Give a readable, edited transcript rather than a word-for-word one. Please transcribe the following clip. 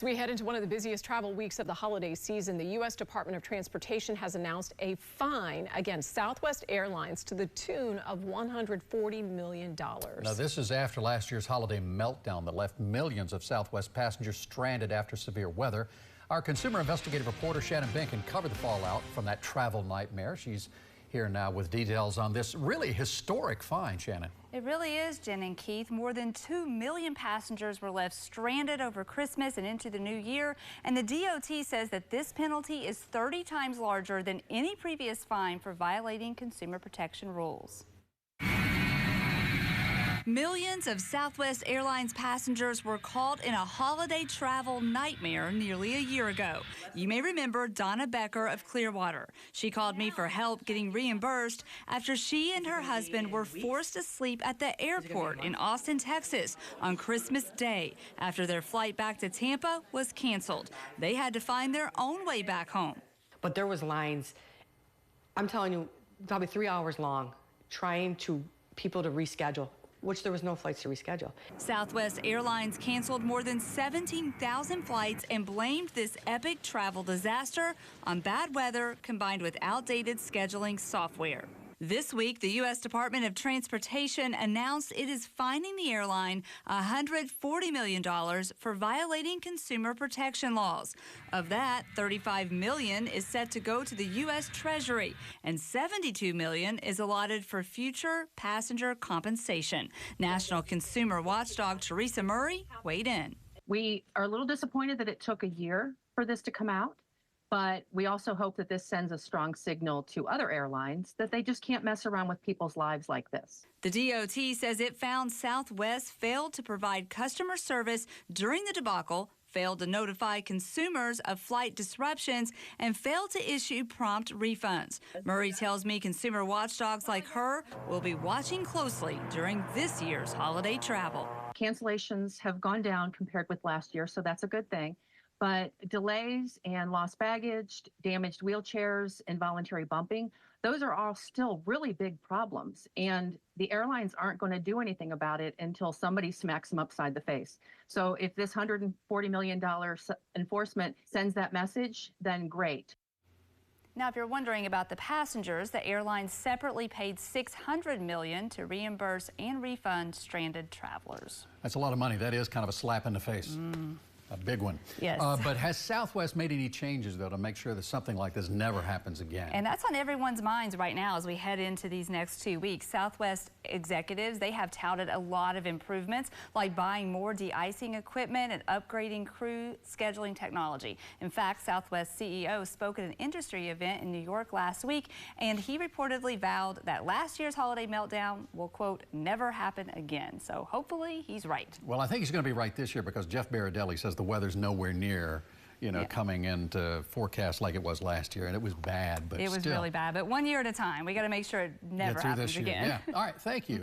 As we head into one of the busiest travel weeks of the holiday season, the U.S. Department of Transportation has announced a fine against Southwest Airlines to the tune of $140 million. Now, this is after last year's holiday meltdown that left millions of Southwest passengers stranded after severe weather. Our consumer investigative reporter Shannon Binkin covered the fallout from that travel nightmare. She's here now with details on this really historic fine, Shannon. It really is, Jen and Keith. More than 2 million passengers were left stranded over Christmas and into the new year. And the DOT says that this penalty is 30 times larger than any previous fine for violating consumer protection rules. Millions of Southwest Airlines passengers were caught in a holiday travel nightmare nearly a year ago. You may remember Donna Becker of Clearwater. She called me for help getting reimbursed after she and her husband were forced to sleep at the airport in Austin, Texas on Christmas Day after their flight back to Tampa was canceled. They had to find their own way back home. But there was lines, I'm telling you, probably 3 hours long, trying to people to reschedule, which there was no flights to reschedule. Southwest Airlines canceled more than 17,000 flights and blamed this epic travel disaster on bad weather combined with outdated scheduling software. This week, the U.S. Department of Transportation announced it is fining the airline $140 million for violating consumer protection laws. Of that, $35 million is set to go to the U.S. Treasury, and $72 million is allotted for future passenger compensation. National Consumer Watchdog Teresa Murray weighed in. We are a little disappointed that it took a year for this to come out. But we also hope that this sends a strong signal to other airlines that they just can't mess around with people's lives like this. The DOT says it found Southwest failed to provide customer service during the debacle, failed to notify consumers of flight disruptions, and failed to issue prompt refunds. Murray tells me consumer watchdogs like her will be watching closely during this year's holiday travel. Cancellations have gone down compared with last year, so that's a good thing. But delays and lost baggage, damaged wheelchairs, involuntary bumping, those are all still really big problems. And the airlines aren't going to do anything about it until somebody smacks them upside the face. So if this $140 million enforcement sends that message, then great. Now, if you're wondering about the passengers, the airlines separately paid $600 million to reimburse and refund stranded travelers. That's a lot of money. That is kind of a slap in the face. A big one. Yes. But has Southwest made any changes, though, to make sure that something like this never happens again? And that's on everyone's minds right now as we head into these next 2 weeks. Southwest executives, they have touted a lot of improvements, like buying more de-icing equipment and upgrading crew scheduling technology. In fact, Southwest CEO spoke at an industry event in New York last week, and he reportedly vowed that last year's holiday meltdown will, quote, never happen again. So hopefully he's right. Well, I think he's going to be right this year because Jeff Baradelli says the weather's nowhere near, coming into forecast like it was last year, and it was bad, but it was really bad. But 1 year at a time. We got to make sure it never happens again. Yeah. All right, thank you.